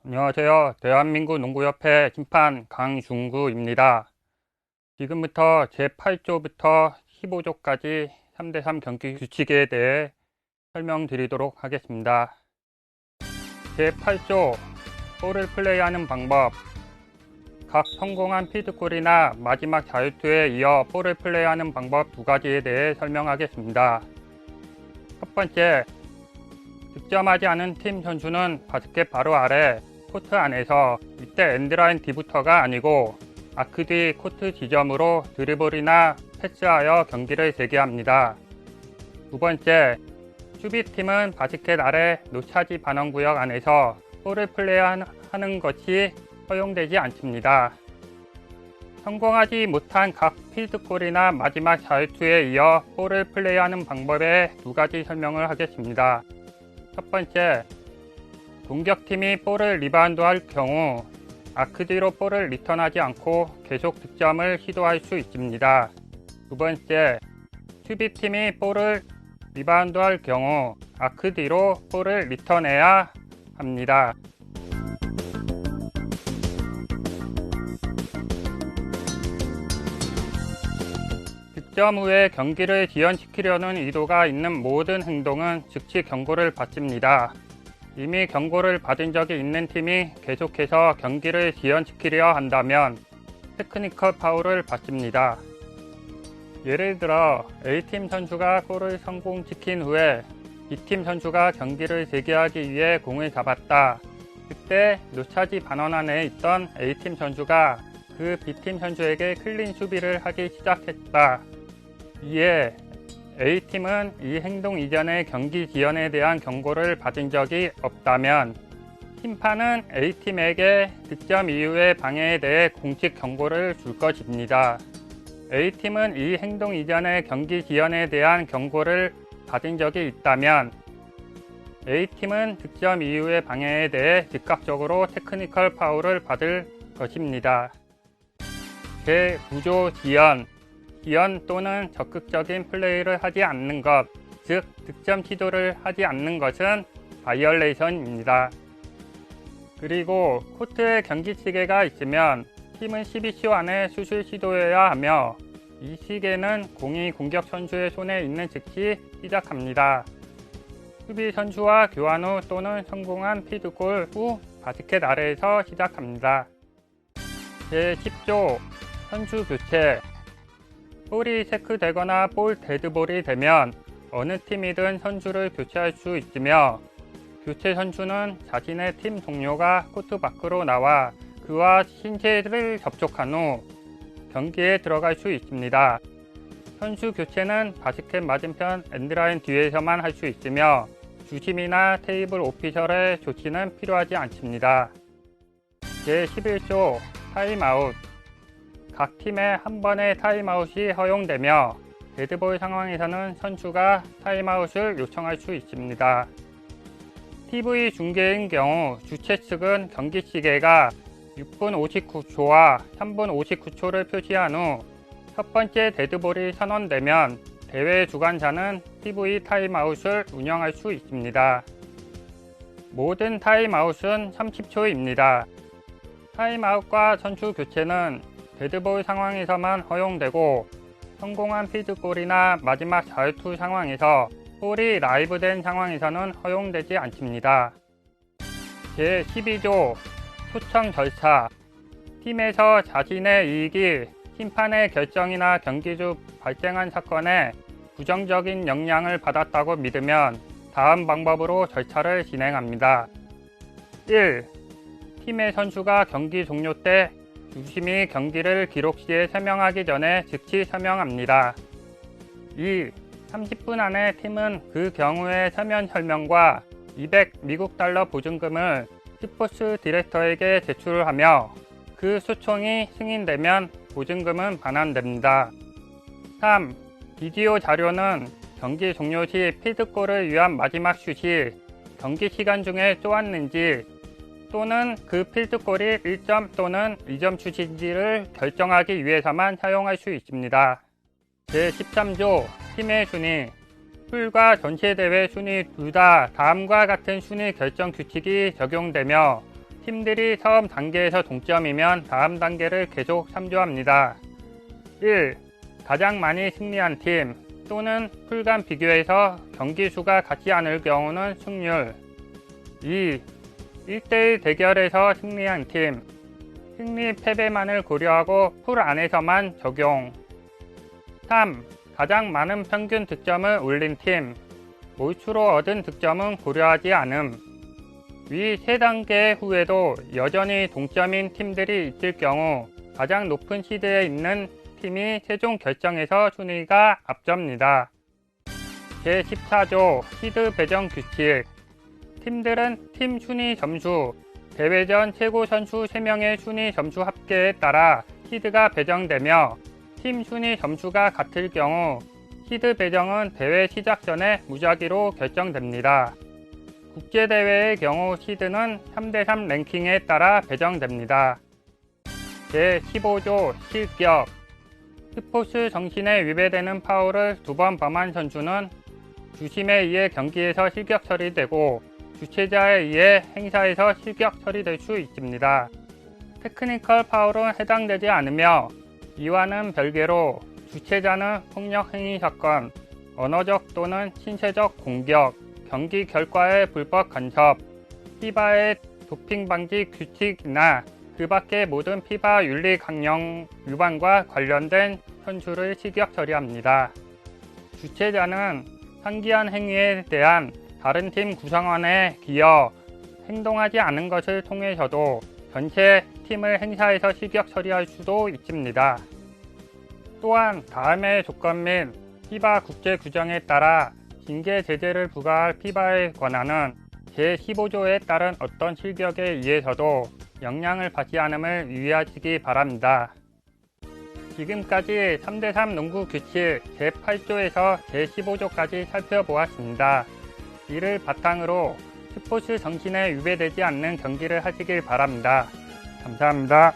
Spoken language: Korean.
안녕하세요. 대한민국 농구협회 심판 강중구입니다. 지금부터 제8조부터 15조까지 3대3 경기 규칙에 대해 설명드리도록 하겠습니다. 제8조 볼을 플레이하는 방법. 각 성공한 필드골이나 마지막 자유투에 이어 볼을 플레이하는 방법 두 가지에 대해 설명하겠습니다. 첫 번째, 득점하지 않은 팀 선수는 바스켓 바로 아래 코트 안에서, 이때 엔드라인 뒤부터가 아니고 아크 뒤 코트 지점으로 드리블이나 패스하여 경기를 재개합니다. 두 번째, 수비팀은 바스켓 아래 노차지 반원구역 안에서 볼을 플레이하는 것이 허용되지 않습니다. 성공하지 못한 각 필드골이나 마지막 자유투에 이어 볼을 플레이하는 방법의 두 가지 설명을 하겠습니다. 첫 번째, 공격팀이 볼을 리바운드할 경우 아크 뒤로 볼을 리턴하지 않고 계속 득점을 시도할 수 있습니다. 두 번째, 수비팀이 볼을 리바운드할 경우 아크 뒤로 볼을 리턴해야 합니다. 득점 후에 경기를 지연시키려는 의도가 있는 모든 행동은 즉시 경고를 받습니다. 이미 경고를 받은 적이 있는 팀이 계속해서 경기를 지연시키려 한다면 테크니컬 파울을 받습니다. 예를 들어 A팀 선수가 골을 성공시킨 후에 B팀 선수가 경기를 재개하기 위해 공을 잡았다. 그때 노차지 반원 안에 있던 A팀 선수가 그 B팀 선수에게 클린 수비를 하기 시작했다. 이에 A팀은 이 행동 이전의 경기 지연에 대한 경고를 받은 적이 없다면 심판은 A팀에게 득점 이후의 방해에 대해 공식 경고를 줄 것입니다. A팀은 이 행동 이전의 경기 지연에 대한 경고를 받은 적이 있다면 A팀은 득점 이후의 방해에 대해 즉각적으로 테크니컬 파울을 받을 것입니다. 제9조 지연 또는 적극적인 플레이를 하지 않는 것, 즉 득점 시도를 하지 않는 것은 바이올레이션입니다. 그리고 코트에 경기 시계가 있으면 팀은 12초 안에 슛을 시도해야 하며 이 시계는 공이 공격 선수의 손에 있는 즉시 시작합니다. 수비 선수와 교환 후 또는 성공한 필드골 후 바스켓 아래에서 시작합니다. 제10조 선수 교체. 볼이 체크되거나 볼 데드볼이 되면 어느 팀이든 선수를 교체할 수 있으며 교체 선수는 자신의 팀 동료가 코트 밖으로 나와 그와 신체를 접촉한 후 경기에 들어갈 수 있습니다. 선수 교체는 바스켓 맞은편 엔드라인 뒤에서만 할 수 있으며 주심이나 테이블 오피셜의 조치는 필요하지 않습니다. 제11조 타임아웃. 각 팀에 한 번의 타임아웃이 허용되며 데드볼 상황에서는 선수가 타임아웃을 요청할 수 있습니다. TV 중계인 경우 주최 측은 경기 시계가 6분 59초와 3분 59초를 표시한 후 첫 번째 데드볼이 선언되면 대회 주관자는 TV 타임아웃을 운영할 수 있습니다. 모든 타임아웃은 30초입니다. 타임아웃과 선수 교체는 데드볼 상황에서만 허용되고 성공한 필드골이나 마지막 자유투 상황에서 볼이 라이브된 상황에서는 허용되지 않습니다. 제12조 초청 절차. 팀에서 자신의 이익이 심판의 결정이나 경기 중 발생한 사건에 부정적인 영향을 받았다고 믿으면 다음 방법으로 절차를 진행합니다. 1. 팀의 선수가 경기 종료 때 주심이 경기를 기록시에 설명하기 전에 즉시 설명합니다. 2. 30분 안에 팀은 그 경우의 서면 설명과 200 미국 달러 보증금을 스포츠 디렉터에게 제출하며 그 소총이 승인되면 보증금은 반환됩니다. 3. 비디오 자료는 경기 종료 시 필드골을 위한 마지막 슛이 경기 시간 중에 쏘았는지 또는 그 필드골이 1점 또는 2점 슛인지를 결정하기 위해서만 사용할 수 있습니다. 제13조 팀의 순위. 풀과 전체대회 순위 둘 다 다음과 같은 순위 결정 규칙이 적용되며 팀들이 처음 단계에서 동점이면 다음 단계를 계속 참조합니다. 1. 가장 많이 승리한 팀 또는 풀간 비교에서 경기 수가 같지 않을 경우는 승률. 2. 1대1 대결에서 승리한 팀 승리 패배만을 고려하고 풀 안에서만 적용. 3. 가장 많은 평균 득점을 올린 팀 몰수로 얻은 득점은 고려하지 않음. 위 3단계 후에도 여전히 동점인 팀들이 있을 경우 가장 높은 시드에 있는 팀이 최종 결정에서 순위가 앞섭니다. 제14조 시드 배정 규칙 팀들은 팀 순위 점수, 대회전 최고 선수 3명의 순위 점수 합계에 따라 시드가 배정되며 팀 순위 점수가 같을 경우 시드 배정은 대회 시작 전에 무작위로 결정됩니다. 국제대회의 경우 시드는 3대3 랭킹에 따라 배정됩니다. 제15조 실격 스포츠 정신에 위배되는 파울을 2번 범한 선수는 주심에 의해 경기에서 실격 처리되고 주최자에 의해 행사에서 실격 처리될 수 있습니다. 테크니컬 파울은 해당되지 않으며 이와는 별개로 주최자는 폭력 행위 사건, 언어적 또는 신체적 공격, 경기 결과의 불법 간섭, 피바의 도핑 방지 규칙이나 그 밖의 모든 피바 윤리 강령 위반과 관련된 선수를 실격 처리합니다. 주최자는 상기한 행위에 대한 다른 팀 구성원에 기여, 행동하지 않은 것을 통해서도 전체 팀을 행사에서 실격 처리할 수도 있습니다. 또한 다음의 조건 및 피바 국제 규정에 따라 징계 제재를 부과할 피바의 권한은 제15조에 따른 어떤 실격에 의해서도 영향을 받지 않음을 유의하시기 바랍니다. 지금까지 3대3 농구 규칙 제8조에서 제15조까지 살펴보았습니다. 이를 바탕으로 스포츠 정신에 위배되지 않는 경기를 하시길 바랍니다. 감사합니다.